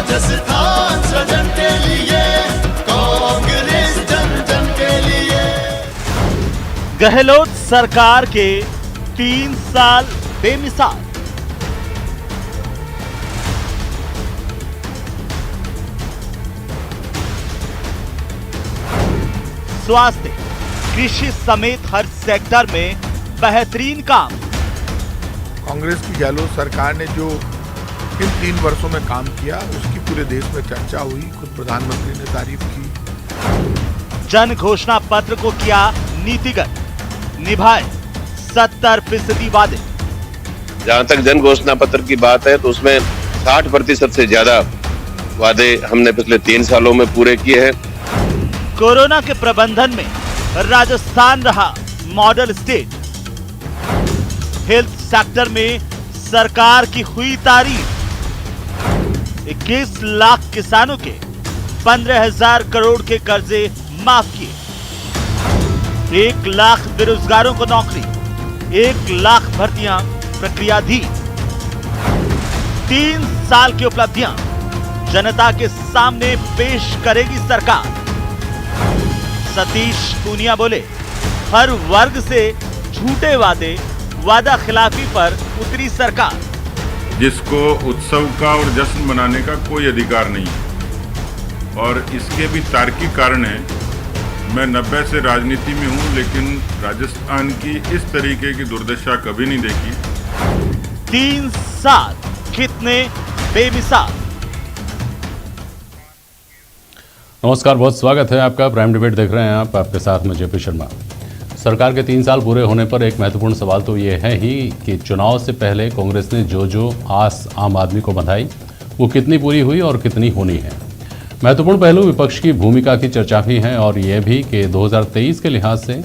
राजस्थान सृजन के लिए, कांग्रेस जन जन के लिए। गहलोत सरकार के 3 साल बेमिसाल। स्वास्थ्य, कृषि समेत हर सेक्टर में बेहतरीन काम। कांग्रेस की गहलोत सरकार ने जो इन 3 वर्षों में काम किया उसकी पूरे देश में चर्चा हुई, खुद प्रधानमंत्री ने तारीफ की। जन घोषणा पत्र को किया नीतिगत, निभाए 70% वादे। जहां तक जन घोषणा पत्र की बात है तो उसमें 60% से ज्यादा वादे हमने पिछले 3 सालों में पूरे किए हैं। कोरोना के प्रबंधन में राजस्थान रहा मॉडल स्टेट। हेल्थ सेक्टर में सरकार की हुई तारीफ। 21 लाख किसानों के 15,000 करोड़ के कर्जे माफ किए। 1 लाख बेरोजगारों को नौकरी, 1 लाख भर्तियां प्रक्रियाधीन। 3 साल की उपलब्धियां जनता के सामने पेश करेगी सरकार। सतीश पूनिया बोले, हर वर्ग से झूठे वादे, वादा खिलाफी पर उतरी सरकार। जिसको उत्सव का और जश्न मनाने का कोई अधिकार नहीं है और इसके भी तार्किक कारण है। मैं 90 से राजनीति में हूं, लेकिन राजस्थान की इस तरीके की दुर्दशा कभी नहीं देखी। 3 साल कितने बेमिसाल। नमस्कार, बहुत स्वागत है आपका। प्राइम डिबेट देख रहे हैं आप, आपके साथ में जेपी शर्मा। सरकार के 3 साल पूरे होने पर एक महत्वपूर्ण सवाल तो ये है ही कि चुनाव से पहले कांग्रेस ने जो आस आम आदमी को बंधाई वो कितनी पूरी हुई और कितनी होनी है। महत्वपूर्ण पहलू विपक्ष की भूमिका की चर्चा भी है और ये भी कि 2023 के लिहाज से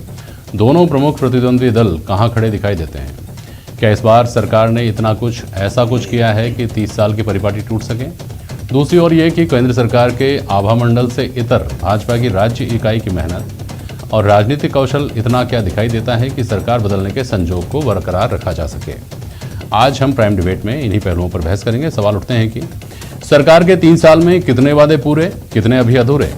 दोनों प्रमुख प्रतिद्वंदी दल कहाँ खड़े दिखाई देते हैं। क्या इस बार सरकार ने ऐसा कुछ किया है कि 30 साल की परिपाटी टूट सके। दूसरी ओर ये कि केंद्र सरकार के आभा मंडल से इतर भाजपा की राज्य इकाई की मेहनत और राजनीतिक कौशल इतना क्या दिखाई देता है कि सरकार बदलने के संजोग को बरकरार रखा जा सके। आज हम प्राइम डिबेट में इन्हीं पहलुओं पर बहस करेंगे। सवाल उठते हैं कि सरकार के 3 साल में कितने वादे पूरे, कितने अभी अधूरे।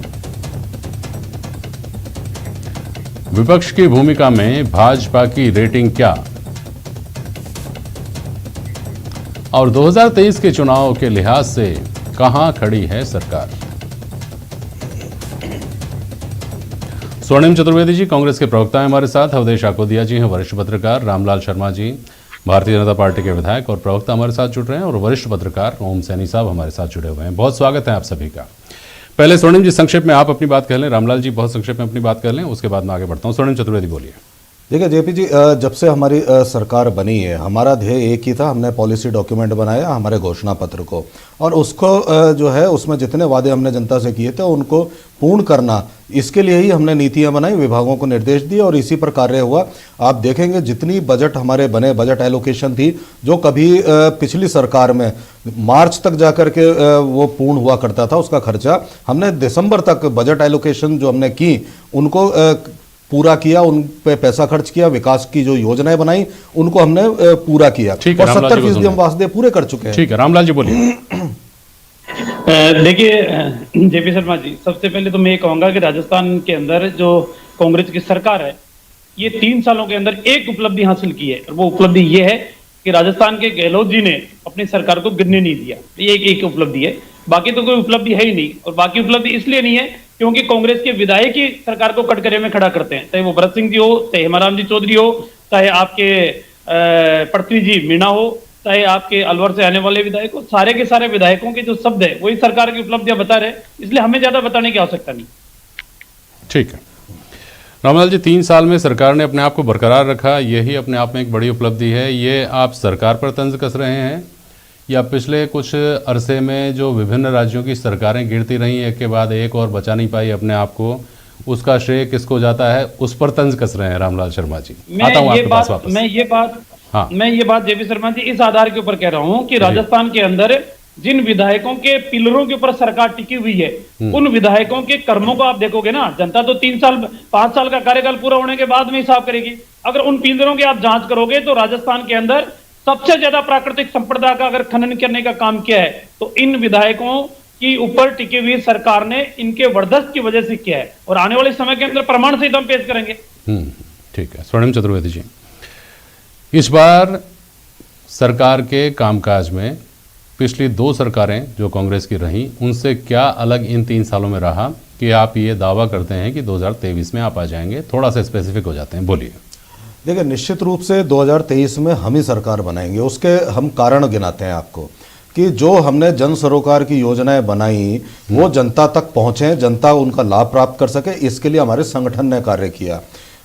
विपक्ष की भूमिका में भाजपा की रेटिंग क्या और 2023 के चुनाव के लिहाज से कहां खड़ी है सरकार। स्वर्णिम चतुर्वेदी जी कांग्रेस के प्रवक्ता हैं हमारे साथ, अवधेश आकोदिया जी हैं वरिष्ठ पत्रकार, रामलाल शर्मा जी भारतीय जनता पार्टी के विधायक और प्रवक्ता हमारे साथ जुड़ रहे हैं और वरिष्ठ पत्रकार ओम सैनी साहब हमारे साथ जुड़े हुए हैं। बहुत स्वागत है आप सभी का। पहले स्वर्णिम जी संक्षेप में आप अपनी बात कह लें, रामलाल जी बहुत संक्षेप में अपनी बात कर लें, उसके बाद मैं आगे बढ़ता हूँ। स्वर्णिम चतुर्वेदी बोलिए। देखिए जेपी जी, जब से हमारी सरकार बनी है हमारा ध्येय एक ही था। हमने पॉलिसी डॉक्यूमेंट बनाया हमारे घोषणा पत्र को, और उसको जो है उसमें जितने वादे हमने जनता से किए थे उनको पूर्ण करना, इसके लिए ही हमने नीतियां बनाई, विभागों को निर्देश दिए और इसी पर कार्य हुआ। आप देखेंगे जितनी बजट हमारे बने, बजट एलोकेशन थी जो कभी पिछली सरकार में मार्च तक जाकर के वो पूर्ण हुआ करता था, उसका खर्चा हमने दिसंबर तक बजट एलोकेशन जो हमने की उनको पूरा किया, उन पे पैसा खर्च किया, विकास की जो योजनाएं बनाई उनको हमने पूरा किया और 70% हम वादे पूरे कर चुके हैं। ठीक है, रामलाल जी बोलिए। देखिए जेपी शर्मा जी, सबसे पहले तो मैं ये कहूंगा कि राजस्थान के अंदर जो कांग्रेस की सरकार है ये 3 सालों के अंदर एक उपलब्धि हासिल की है और वो उपलब्धि ये है कि राजस्थान के गहलोत जी ने अपनी सरकार को गिरने नहीं दिया। ये एक उपलब्धि है, बाकी तो कोई उपलब्धि है ही नहीं। और बाकी उपलब्धि इसलिए नहीं है क्योंकि कांग्रेस के विधायक ही सरकार को कटघरे में खड़ा करते हैं, चाहे वो भरत सिंह जी हो, चाहे हेमाराम जी चौधरी हो, चाहे आपके पृथ्वी जी मीणा हो, चाहे आपके अलवर से आने वाले विधायक हो। सारे के सारे विधायकों के जो शब्द है वही सरकार की उपलब्धियां बता रहे, इसलिए हमें ज्यादा बताने की आवश्यकता नहीं। ठीक है रामलाल जी, 3 साल में सरकार ने अपने आप को बरकरार रखा, यही अपने आप में एक बड़ी उपलब्धि है। ये आप सरकार पर तंज कस रहे हैं या पिछले कुछ अरसे में जो विभिन्न राज्यों की सरकारें गिरती रही एक के बाद एक और बचा नहीं पाई अपने आप को, उसका श्रेय किसको जाता है, उस पर तंज कस रहे हैं रामलाल शर्मा जी। आता हूं आपके पास वापस। मैं ये बात जेपी शर्मा जी इस आधार के ऊपर कह रहा हूं कि राजस्थान के अंदर जिन विधायकों के पिलरों के ऊपर सरकार टिकी हुई है उन विधायकों के कर्मों को आप देखोगे ना, जनता तो 5 साल का कार्यकाल पूरा होने के बाद में हिसाब करेगी। अगर उन पिलरों की आप जांच करोगे तो राजस्थान के अंदर सबसे ज्यादा प्राकृतिक संपदा का अगर खनन करने का काम किया है तो इन विधायकों कि ऊपर टिकी हुई सरकार ने इनके वर्दस्त की वजह से किया है, और आने वाले समय के अंदर प्रमाण सहित हम पेश करेंगे। ठीक है। स्वर्णिम चतुर्वेदी जी, इस बार सरकार के कामकाज में पिछली 2 सरकारें जो कांग्रेस की रहीं, उनसे क्या अलग इन 3 सालों में रहा कि आप ये दावा करते हैं कि 2023 में आप आ जाएंगे? थोड़ा सा स्पेसिफिक हो जाते हैं, बोलिए। देखिए, निश्चित रूप से 2023 में हम ही सरकार बनाएंगे। उसके हम कारण गिनाते हैं आपको कि जो हमने जन सरोकार की योजनाएं बनाई वो जनता तक पहुंचे, जनता उनका लाभ प्राप्त कर सके, इसके लिए हमारे संगठन ने कार्य किया।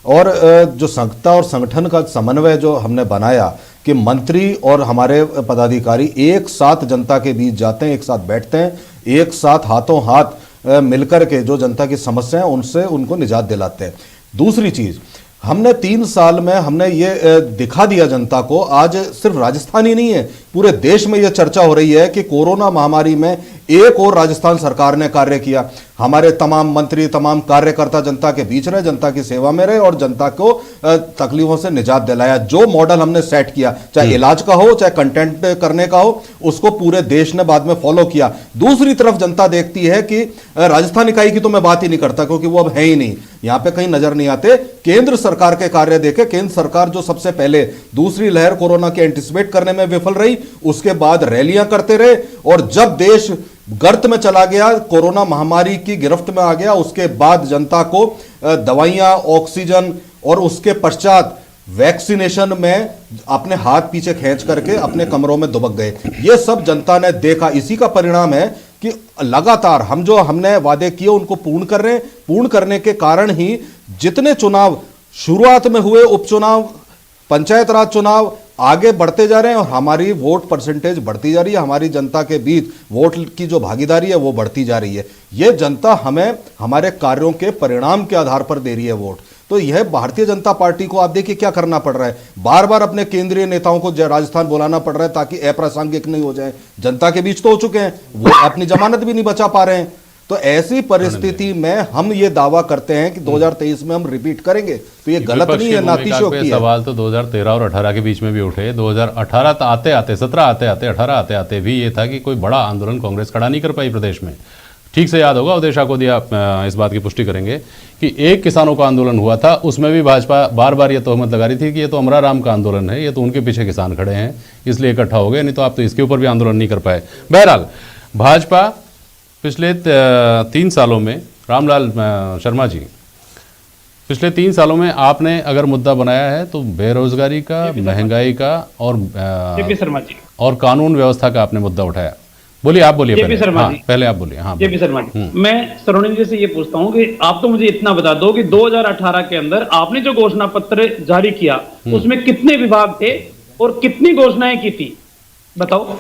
और जो संस्था और संगठन का समन्वय जो हमने बनाया कि मंत्री और हमारे पदाधिकारी एक साथ जनता के बीच जाते हैं, एक साथ बैठते हैं, एक साथ हाथों हाथ मिलकर के जो जनता की समस्याएं उनसे उनको निजात दिलाते हैं। दूसरी चीज़, हमने 3 साल में हमने ये दिखा दिया जनता को, आज सिर्फ राजस्थान ही नहीं है, पूरे देश में ये चर्चा हो रही है कि कोरोना महामारी में एक और राजस्थान सरकार ने कार्य किया। हमारे तमाम मंत्री, तमाम कार्यकर्ता जनता के बीच रहे, जनता की सेवा में रहे और जनता को तकलीफों से निजात दिलाया। जो मॉडल हमने सेट किया, चाहे इलाज का हो, चाहे कंटेंट करने का हो, उसको पूरे देश ने बाद में फॉलो किया। दूसरी तरफ जनता देखती है कि राजस्थान इकाई की तो मैं बात ही नहीं करता क्योंकि वो अब है ही नहीं, यहां पे कहीं नजर नहीं आते। केंद्र सरकार के कार्य देखे, केंद्र सरकार जो सबसे पहले दूसरी लहर कोरोना के एंटिसिपेट करने में विफल रही, उसके बाद रैलियां करते रहे, और जब देश गर्त में चला गया, कोरोना महामारी की गिरफ्त में आ गया, उसके बाद जनता को दवाइयां, ऑक्सीजन और उसके पश्चात वैक्सीनेशन में अपने हाथ पीछे खींच करके अपने कमरों में दुबक गए। ये सब जनता ने देखा। इसी का परिणाम है कि लगातार हम जो हमने वादे किए उनको पूर्ण कर रहे हैं। पूर्ण करने के कारण ही जितने चुनाव शुरुआत में हुए, उपचुनाव, पंचायत राज चुनाव, आगे बढ़ते जा रहे हैं और हमारी वोट परसेंटेज बढ़ती जा रही है, हमारी जनता के बीच वोट की जो भागीदारी है वो बढ़ती जा रही है। ये जनता हमें हमारे कार्यों के परिणाम के आधार पर दे रही है वोट। तो यह भारतीय जनता पार्टी को आप देखिए क्या करना पड़ रहा है, बार बार अपने केंद्रीय नेताओं को राजस्थान बुलाना पड़ रहा है ताकि अप्रासंगिक नहीं हो जाए। जनता के बीच तो हो चुके हैं, वो अपनी जमानत भी नहीं बचा पा रहे हैं। तो ऐसी परिस्थिति में हम ये दावा करते हैं कि 2023 में हम रिपीट करेंगे, तो ये गलत नहीं है, नातिशयोक्ति है। सवाल तो 2013 और 18 के बीच में भी उठे। 2018 आते आते, 17 आते आते, 18 आते आते भी ये था कि कोई बड़ा आंदोलन कांग्रेस खड़ा नहीं कर पाई प्रदेश में। ठीक से याद होगा, उदय शाह को दिया इस बात की पुष्टि करेंगे कि एक किसानों का आंदोलन हुआ था, उसमें भी भाजपा बार बार ये तोहमत लगा रही थी कि ये तो अमरा राम का आंदोलन है, ये तो उनके पीछे किसान खड़े हैं इसलिए इकट्ठा हो गए, नहीं तो आप तो इसके ऊपर भी आंदोलन नहीं कर पाए। बहरहाल भाजपा पिछले 3 सालों में, रामलाल शर्मा जी, पिछले 3 सालों में आपने अगर मुद्दा बनाया है तो बेरोजगारी का, महंगाई का और कानून व्यवस्था का आपने मुद्दा उठाया। बोलिए, आप बोलिए पहले। हाँ, पहले आप बोलिए। हाँ, जेपी शर्मा जी, मैं स्वर्णिम जी से ये पूछता हूँ कि आप तो मुझे इतना बता दो कि 2018 के अंदर आपने जो घोषणा पत्र जारी किया उसमें कितने विभाग थे और कितनी घोषणाएं की थी, बताओ।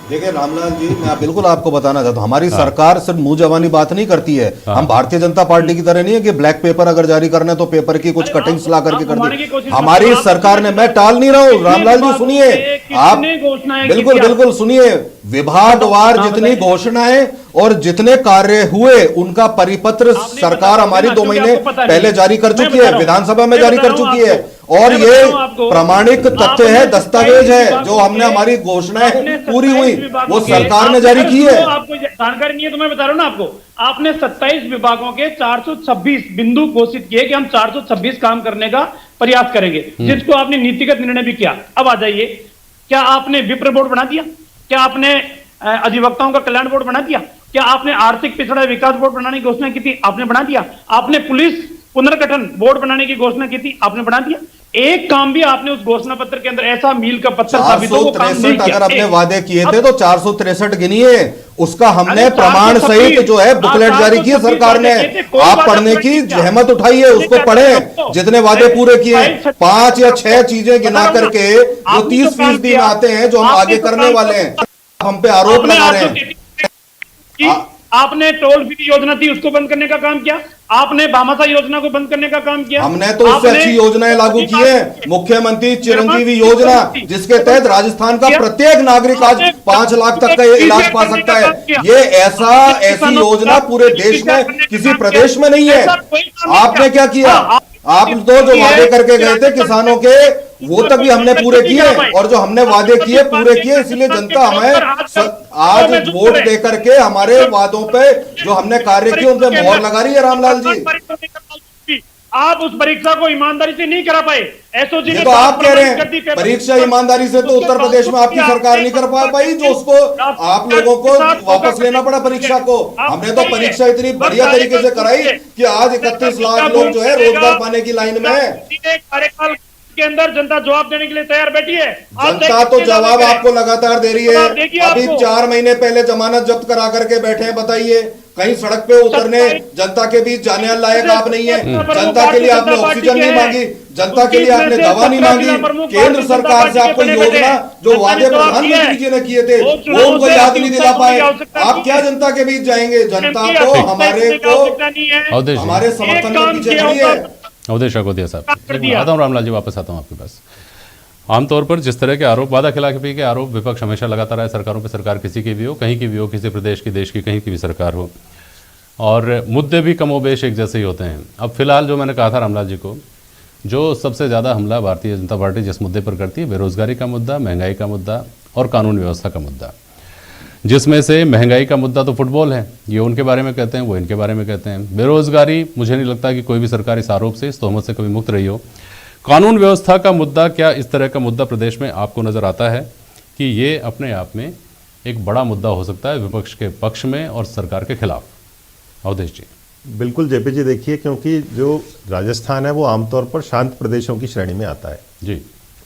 देखिए रामलाल जी, मैं बिल्कुल आपको बताना चाहता हूँ, हमारी सरकार सिर्फ मुंह जवानी बात नहीं करती है। हम भारतीय जनता पार्टी की तरह नहीं है कि ब्लैक पेपर अगर जारी करना है तो पेपर की कुछ कटिंग्स ला करके कर दी। हमारी सरकार ने, मैं टाल नहीं रहा हूँ रामलाल जी, सुनिए आप, बिल्कुल बिल्कुल सुनिए, विभागवार जितनी घोषणाएं और जितने कार्य हुए उनका परिपत्र सरकार हमारी 2 महीने पहले जारी कर चुकी है, विधानसभा में जारी कर चुकी है, और ये प्रामाणिक तथ्य है, दस्तावेज है, जो हमने हमारी घोषणाएं पूरी हुई वो सरकार ने जारी की है। आपको जानकारी नहीं है तो मैं बता रहा हूं ना आपको, आपने 27 विभागों के 426 बिंदु घोषित किए कि हम 426 काम करने का प्रयास करेंगे, जिसको आपने नीतिगत निर्णय भी किया। अब आ जाइए, क्या आपने विप्र बोर्ड बना दिया? क्या आपने अधिवक्ताओं का कल्याण बोर्ड बना दिया? क्या आपने आर्थिक पिछड़ा विकास बोर्ड बनाने की घोषणा की थी? आपने बना दिया। आपने पुलिस पुनर्गठन बोर्ड बनाने की घोषणा की थी? आपने बना दिया। एक काम भी आपने उस घोषणा पत्र के अंदर ऐसा मील का पत्थर साबित हो, वो काम नहीं किया। अगर अपने वादे किए थे तो 463 गिनिए, उसका हमने प्रमाण सहित जो है बुकलेट जारी की सरकार ने। आप पढ़ने की जहमत उठाइए, उसको पढ़ें, जितने वादे पूरे किए 5 या 6 चीजें गिना करके जो 30% में आते हैं जो हम आगे करने वाले हैं, हम पे आरोप लगा रहे हैं। आपने टोल फ्री योजना थी उसको बंद करने का काम किया, आपने भामाशाह योजना को बंद करने का काम किया। हमने तो उससे अच्छी योजनाएं लागू की है, मुख्यमंत्री चिरंजीवी योजना, जिसके तहत राजस्थान का प्रत्येक नागरिक आज 5 लाख तक का इलाज पा सकता है। ये ऐसी योजना पूरे देश में किसी प्रदेश में नहीं है। आपने क्या किया? आप तो जो वादे करके गए थे किसानों के, वो तक भी हमने पूरे किए, और जो हमने वादे किए पूरे किए, इसलिए जनता हमें आज वोट दे करके हमारे वादों पे जो हमने कार्य किए उन पे मोहर लगा रही है। रामलाल जी, आप उस परीक्षा को ईमानदारी से नहीं करा पाए। एसओजी ये तो आप कह रहे हैं परीक्षा ईमानदारी से, तो उत्तर प्रदेश में आपकी सरकार नहीं कर पा पाई, जो उसको आप लोगों को वापस लेना पड़ा परीक्षा को। हमने तो परीक्षा इतनी बढ़िया तरीके से कराई कि आज 31 लाख लोग जो है रोजगार पाने की लाइन में है। कार्यकाल के अंदर जनता जवाब देने के लिए तैयार बैठी है। जनता तो जवाब आपको लगातार दे रही है। अभी 4 महीने पहले जमानत जब्त करा करके बैठे हैं, बताइए कहीं सड़क पे उतरने जनता के बीच जाने लायक आप नहीं है। जनता के लिए आपने ऑक्सीजन नहीं मांगी, जनता के लिए आपने दवा नहीं मांगी। केंद्र सरकार से आपको योजना जो वादे प्रधानमंत्री जी ने किए थे वो उनको याद नहीं दिला पाए। आप क्या जनता के बीच जाएंगे? जनता तो हमारे समर्थन के पीछे खड़ी है। अवधेश अकोदिया साहब, आता हूँ रामलाल जी, वापस आता हूँ आपके पास। आमतौर पर जिस तरह के आरोप, वादा खिलाफी के आरोप विपक्ष हमेशा लगाता रहा है सरकारों पे, सरकार किसी की भी हो, कहीं की भी हो, किसी प्रदेश की, देश की, कहीं की भी सरकार हो, और मुद्दे भी कमोबेश एक जैसे ही होते हैं। अब फिलहाल जो मैंने कहा था रामलाल जी को, जो सबसे ज़्यादा हमला भारतीय जनता पार्टी जिस मुद्दे पर करती है, बेरोजगारी का मुद्दा, महंगाई का मुद्दा और कानून व्यवस्था का मुद्दा, जिसमें से महंगाई का मुद्दा तो फुटबॉल है, ये उनके बारे में कहते हैं, वो इनके बारे में कहते हैं। बेरोजगारी, मुझे नहीं लगता कि कोई भी सरकार इस आरोप से, इस तोहमत से कभी मुक्त रही हो। कानून व्यवस्था का मुद्दा, क्या इस तरह का मुद्दा प्रदेश में आपको नज़र आता है कि ये अपने आप में एक बड़ा मुद्दा हो सकता है विपक्ष के पक्ष में और सरकार के खिलाफ? अवधेश जी। बिल्कुल जेपी जी, देखिए, क्योंकि जो राजस्थान है वो आमतौर पर शांत प्रदेशों की श्रेणी में आता है जी।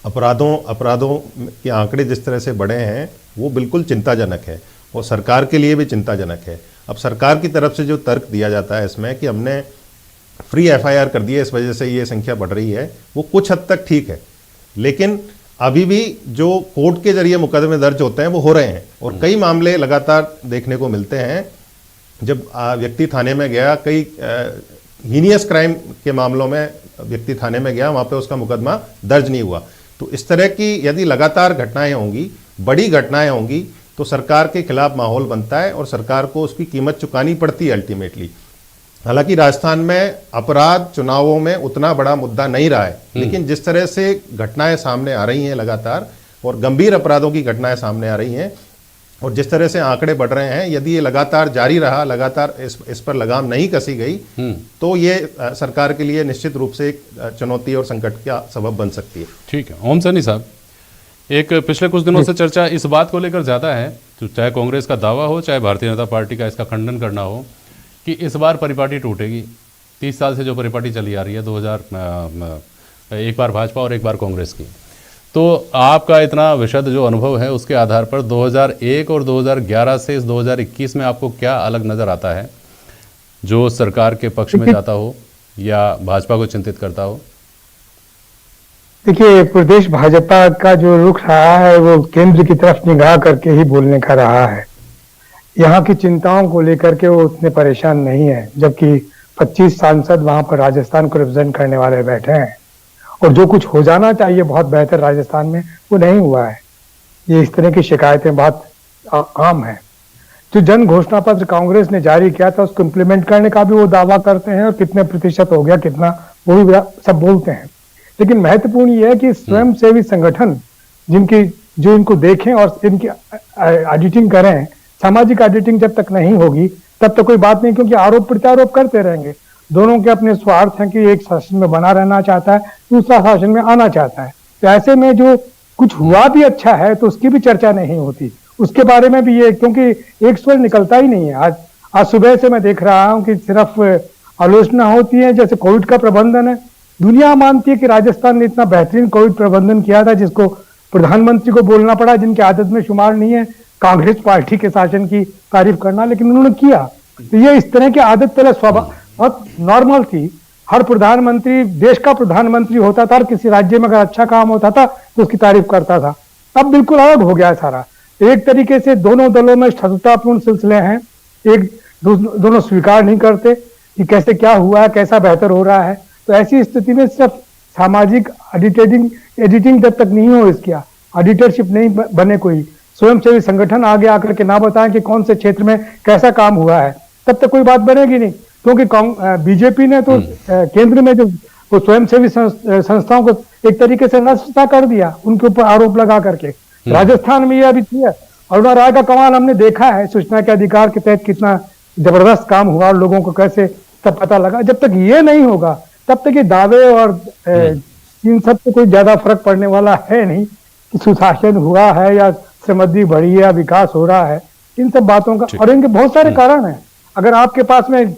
अपराधों के आंकड़े जिस तरह से बढ़े हैं वो बिल्कुल चिंताजनक है, और सरकार के लिए भी चिंताजनक है। अब सरकार की तरफ से जो तर्क दिया जाता है इसमें कि हमने फ्री एफआईआर कर दी है, इस वजह से ये संख्या बढ़ रही है, वो कुछ हद तक ठीक है, लेकिन अभी भी जो कोर्ट के जरिए मुकदमे दर्ज होते हैं वो हो रहे हैं, और कई मामले लगातार देखने को मिलते हैं। जब व्यक्ति थाने में गया, कई हीनियस क्राइम के मामलों में व्यक्ति थाने में गया, वहाँ पे उसका मुकदमा दर्ज नहीं हुआ। तो इस तरह की यदि लगातार घटनाएं होंगी, बड़ी घटनाएं होंगी, तो सरकार के खिलाफ माहौल बनता है और सरकार को उसकी कीमत चुकानी पड़ती है अल्टीमेटली। हालांकि राजस्थान में अपराध चुनावों में उतना बड़ा मुद्दा नहीं रहा है, लेकिन जिस तरह से घटनाएं सामने आ रही हैं लगातार, और गंभीर अपराधों की घटनाएं सामने आ रही हैं, और जिस तरह से आंकड़े बढ़ रहे हैं, यदि ये लगातार जारी रहा, लगातार इस पर लगाम नहीं कसी गई, तो ये सरकार के लिए निश्चित रूप से एक चुनौती और संकट का सबब बन सकती है। ठीक है। ओम सैनी साहब, एक पिछले कुछ दिनों से चर्चा इस बात को लेकर ज़्यादा है, तो चाहे कांग्रेस का दावा हो, चाहे भारतीय जनता पार्टी का इसका खंडन करना हो, कि इस बार परिपाटी टूटेगी। 30 साल से जो परिपाटी चली आ रही है, 2000 एक बार भाजपा और एक बार कांग्रेस की, तो आपका इतना विशद जो अनुभव है उसके आधार पर 2001 और 2011 से इस 2021 में आपको क्या अलग नज़र आता है जो सरकार के पक्ष में जाता हो या भाजपा को चिंतित करता हो? देखिए, प्रदेश भाजपा का जो रुख रहा है वो केंद्र की तरफ निगाह करके ही बोलने का रहा है। यहाँ की चिंताओं को लेकर के वो उतने परेशान नहीं है, जबकि 25 सांसद वहां पर राजस्थान को रिप्रेजेंट करने वाले बैठे हैं, और जो कुछ हो जाना चाहिए बहुत बेहतर राजस्थान में वो नहीं हुआ है। ये इस तरह की शिकायतें बहुत आम है। जो जन घोषणा पत्र कांग्रेस ने जारी किया था उसको इम्प्लीमेंट करने का भी वो दावा करते हैं, और कितने प्रतिशत हो गया कितना वो भी सब बोलते हैं। लेकिन महत्वपूर्ण ये है कि स्वयंसेवी संगठन जो इनको देखें और इनकी ऑडिटिंग करें। सामाजिक ऑडिटिंग जब तक नहीं होगी तब तक कोई बात नहीं, क्योंकि आरोप प्रत्यारोप करते रहेंगे। दोनों के अपने स्वार्थ हैं कि एक शासन में बना रहना चाहता है, दूसरा शासन में आना चाहता है। तो ऐसे में जो कुछ हुआ भी अच्छा है तो उसकी भी चर्चा नहीं होती, उसके बारे में भी ये, क्योंकि एक स्वर निकलता ही नहीं है। आज सुबह से मैं देख रहा हूं कि सिर्फ आलोचना होती है। जैसे कोविड का प्रबंधन है, दुनिया मानती है कि राजस्थान ने इतना बेहतरीन कोविड प्रबंधन किया था जिसको प्रधानमंत्री को बोलना पड़ा, जिनकी आदत में शुमार नहीं है कांग्रेस पार्टी के शासन की तारीफ करना, लेकिन उन्होंने किया। तो ये इस तरह की आदत पहले बहुत नॉर्मल थी। हर प्रधानमंत्री देश का प्रधानमंत्री होता था और किसी राज्य में अगर अच्छा काम होता था तो उसकी तारीफ करता था। अब बिल्कुल अलग हो गया है सारा। एक तरीके से दोनों दलों में शत्रुतापूर्ण सिलसिले हैं, एक दोनों स्वीकार नहीं करते कि कैसे क्या हुआ है, कैसा बेहतर हो रहा है। तो ऐसी स्थिति में सिर्फ सामाजिक एडिटिंग जब तक नहीं हो, इसकी ऑडिटरशिप नहीं बने, कोई स्वयंसेवी संगठन आगे आकर के ना बताएं कि कौन से क्षेत्र में कैसा काम हुआ है, तब तक कोई बात बनेगी नहीं। क्योंकि बीजेपी ने तो केंद्र में जो स्वयंसेवी संस्थाओं को एक तरीके से नष्ट कर दिया उनके ऊपर आरोप लगा करके। राजस्थान में ये अभी किया। अरुणा राय का कमाल हमने देखा है, सूचना के अधिकार के तहत कितना जबरदस्त काम हुआ और लोगों को कैसे सब पता लगा। जब तक ये नहीं होगा तब तक ये दावे और इन सब से कोई ज्यादा फर्क पड़ने वाला है नहीं कि सुशासन हुआ है या समृद्धि बढ़ी है या विकास हो रहा है। इन सब बातों का और इनके बहुत सारे कारण हैं। अगर आपके पास में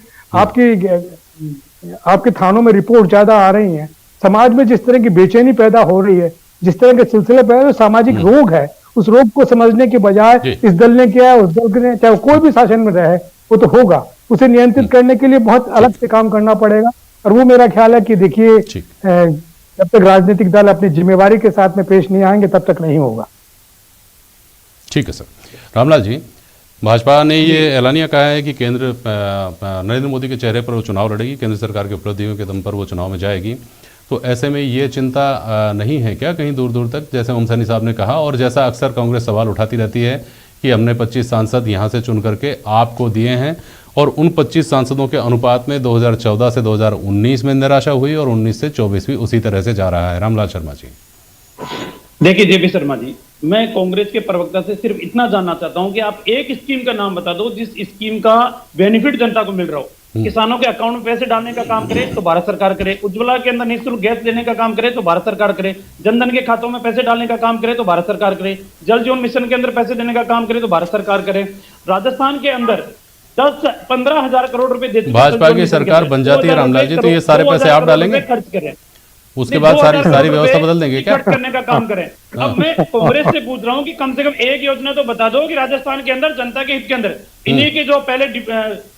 आपके थानों में रिपोर्ट ज्यादा आ रही है, समाज में जिस तरह की बेचैनी पैदा हो रही है, जिस तरह के सिलसिले पैदा, सामाजिक रोग है, उस रोग को समझने के बजाय इस दल ने किया है, उस दल ने, चाहे कोई भी शासन में रहे, वो तो होगा। उसे नियंत्रित करने के लिए बहुत अलग से काम करना पड़ेगा। और वो मेरा ख्याल है कि देखिए, जब तक राजनीतिक दल अपनी जिम्मेवारी के साथ में पेश नहीं आएंगे तब तक नहीं होगा। ठीक है सर। रामलाल जी, भाजपा ने ये ऐलानिया कहा है कि केंद्र नरेंद्र मोदी के चेहरे पर वो चुनाव लड़ेगी, केंद्र सरकार की उपलब्धियों के दम पर वो चुनाव में जाएगी। तो ऐसे में ये चिंता नहीं है क्या कहीं दूर दूर तक, जैसे ओम सैनी साहब ने कहा और जैसा अक्सर कांग्रेस सवाल उठाती रहती है कि हमने 25 सांसद यहाँ से चुन करके आपको दिए हैं और उन 25 सांसदों के अनुपात में 2014 से 2019 में निराशा हुई और 19 से 24 भी उसी तरह से जा रहा है। रामलाल शर्मा जी। देखिए जेपी शर्मा जी, मैं कांग्रेस के प्रवक्ता से सिर्फ इतना जानना चाहता हूं कि आप एक स्कीम का नाम बता दो जिस स्कीम का बेनिफिट जनता को मिल रहा हो। किसानों के अकाउंट में पैसे डालने का काम करे तो भारत सरकार करे, उज्ज्वला के अंदर निःशुल्क गैस देने का काम करे तो भारत सरकार करे, जनधन के खातों में पैसे डालने का काम करे तो भारत सरकार करे, जल जीवन मिशन के अंदर पैसे देने का काम करे तो भारत सरकार करे। राजस्थान के अंदर 10-15 हजार करोड़ रुपए देती भाजपा की सरकार बन जाती है रामलाल जी, तो ये सारे पैसे आप डालेंगे, खर्च करें, उसके बाद सारी व्यवस्था बदल देंगे क्या? करने का काम करें। अब मैं कांग्रेस से पूछ रहा हूं कि कम से कम एक योजना तो बता दो कि राजस्थान के अंदर जनता के हित के अंदर इन्हीं के जो पहले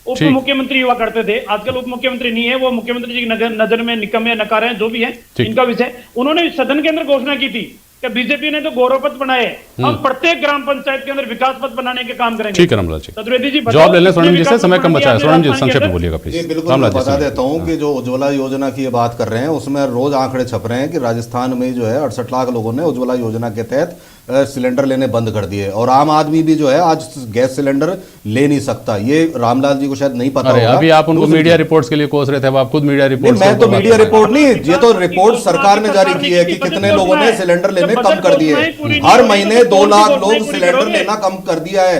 उप मुख्यमंत्री हुआ करते थे, आजकल उप मुख्यमंत्री नहीं है, वो मुख्यमंत्री जी की नजर में निकम्मे नकार हैं, जो भी है इनका विषय, उन्होंने सदन के अंदर घोषणा की थी कि बीजेपी ने तो गौरव पथ बनाए, हम प्रत्येक ग्राम पंचायत के अंदर विकास पथ बनाने के काम करेंगे। ठीक है रामलाल जी, चतुर्वेदी जी जवाब ले लें। स्वर्णिम जी से समय कम बचा है, स्वर्णिम जी संक्षेप में बोलिएगा प्लीज। बिल्कुल मैं बता देता हूं कि जो उज्ज्वला योजना की ये बात कर रहे हैं उसमें रोज आंकड़े छप रहे हैं कि राजस्थान में जो है 68 लाख लोगों ने उज्ज्वला योजना के तहत सिलेंडर लेने बंद कर दिए और आम आदमी भी जो है आज गैस सिलेंडर ले नहीं सकता। ये रामलाल जी को शायद नहीं पता होगा। अभी आप उनको मीडिया रिपोर्ट्स के लिए कोस रहे थे, अब आप खुद मीडिया रिपोर्ट। मैं तो मीडिया रिपोर्ट नहीं, ये तो रिपोर्ट सरकार ने जारी की है कि कितने लोगों ने सिलेंडर लेने कम कर दिए। हर महीने 2 लाख लोग सिलेंडर लेना कम कर दिया है।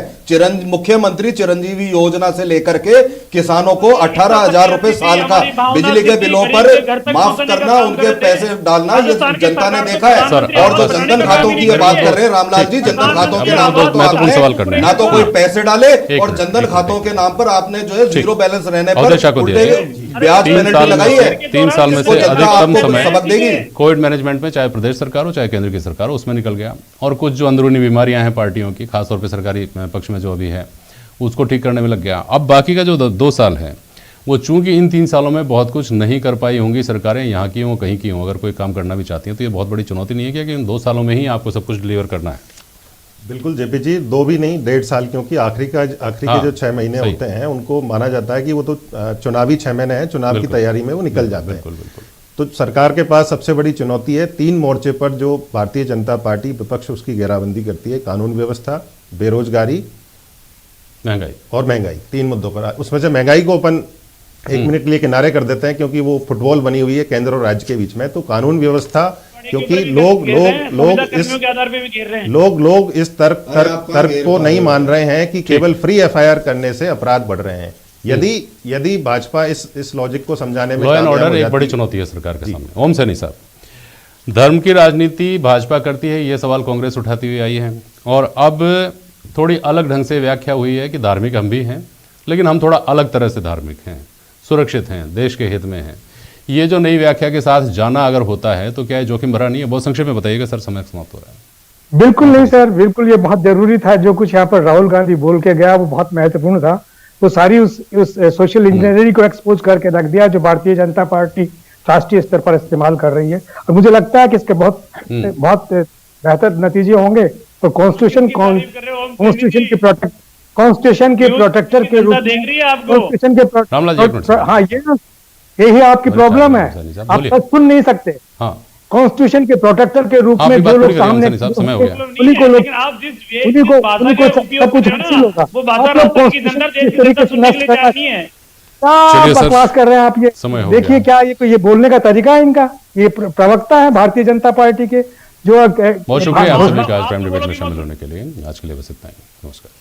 मुख्यमंत्री चिरंजीवी योजना से लेकर के किसानों को 18,000 रुपए साल का बिजली के बिलों पर माफ करना, उनके पैसे डालना, ये जनता ने देखा है। और जो जनधन खातों की ये बात कर रहे हैं रामलाल जी, जनधन खातों के नाम पर आपने ना तो कोई पैसे डाले और जनधन खातों के नाम पर आपने जो है जीरो बैलेंस रहने पर ब्याज पेनल्टी लगाई है। 3 साल में से अधिकतम समय कोविड मैनेजमेंट में, चाहे प्रदेश सरकार हो चाहे केंद्र की सरकार हो, उसमें निकल गया। और कुछ जो अंदरूनी बीमारियां हैं पार्टियों की, खासतौर पर सरकारी पक्ष में जो अभी है, उसको ठीक करने में लग गया। अब बाकी का जो 2 साल है वो चूंकि इन 3 सालों में बहुत कुछ नहीं कर पाई होंगी सरकारें, यहाँ की हों कहीं की हों, अगर कोई काम करना भी चाहती हैं तो ये बहुत बड़ी चुनौती नहीं है क्या कि इन 2 सालों में ही आपको सब कुछ डिलीवर करना है? बिल्कुल जेपी जी, 2 भी नहीं 1.5 साल, क्योंकि आखिरी के जो 6 महीने होते हैं उनको माना जाता है कि वो तो चुनावी 6 महीने हैं, चुनाव की तैयारी में वो निकल जाते हैं। बिल्कुल। तो सरकार के पास सबसे बड़ी चुनौती है 3 मोर्चे पर जो भारतीय जनता पार्टी विपक्ष उसकी घेराबंदी करती है, कानून व्यवस्था, बेरोजगारी, महंगाई 3 मुद्दों पर। उसमें से महंगाई को अपन 1 मिनट के लिए किनारे कर देते हैं क्योंकि वो फुटबॉल बनी हुई है केंद्र और राज्य के बीच में। तो कानून व्यवस्था, क्योंकि लोग इस तर्क को नहीं मान रहे हैं कि केवल फ्री एफआईआर करने से अपराध बढ़ रहे हैं। यदि भाजपा इस लॉजिक को समझाने में लॉ एंड ऑर्डर एक बड़ी चुनौती है सरकार के सामने। ओम सैनी साहब, धर्म की राजनीति भाजपा करती है, ये सवाल कांग्रेस उठाती हुई आई है और अब थोड़ी अलग ढंग से व्याख्या हुई है कि धार्मिक हम भी हैं, लेकिन हम थोड़ा अलग तरह से धार्मिक हैं, सुरक्षित हैं, देश के हित में हैं। ये जो नई व्याख्या के साथ जाना अगर होता है तो क्या जोखिम भरा नहीं है? बहुत संक्षेप में बताइएगा सर, समय समाप्त हो रहा है। बिल्कुल नहीं सर, बिल्कुल ये बहुत जरूरी था। जो कुछ यहाँ पर राहुल गांधी बोल के गया वो बहुत महत्वपूर्ण था। तो सारी उस सोशल इंजीनियरिंग को एक्सपोज करके रख दिया जो भारतीय जनता पार्टी राष्ट्रीय स्तर पर इस्तेमाल कर रही है। और मुझे लगता है कि इसके बहुत बेहतर नतीजे होंगे। तो कॉन्स्टिट्यूशन के प्रोटेक्टर के रूप में, हाँ यही आपकी प्रॉब्लम है, आप सच सुन नहीं सकते। कॉन्स्टिट्यूशन के प्रोटेक्टर के रूप में जो लोग सामने उन्हीं को सब कुछ हासिल होगा। आप लोग कॉन्स्टिट्यूशन किस तरीके से नष्ट करना क्या चलिए सर, बकवास कर रहे हैं आप ये समय हो देखिए गया। क्या ये बोलने का तरीका है इनका। ये प्रवक्ता है भारतीय जनता पार्टी के जो बहुत शुक्रिया आप सभी का आज प्राइम डिबेट में शामिल होने के लिए। आज के लिए बस इतना ही। नमस्कार।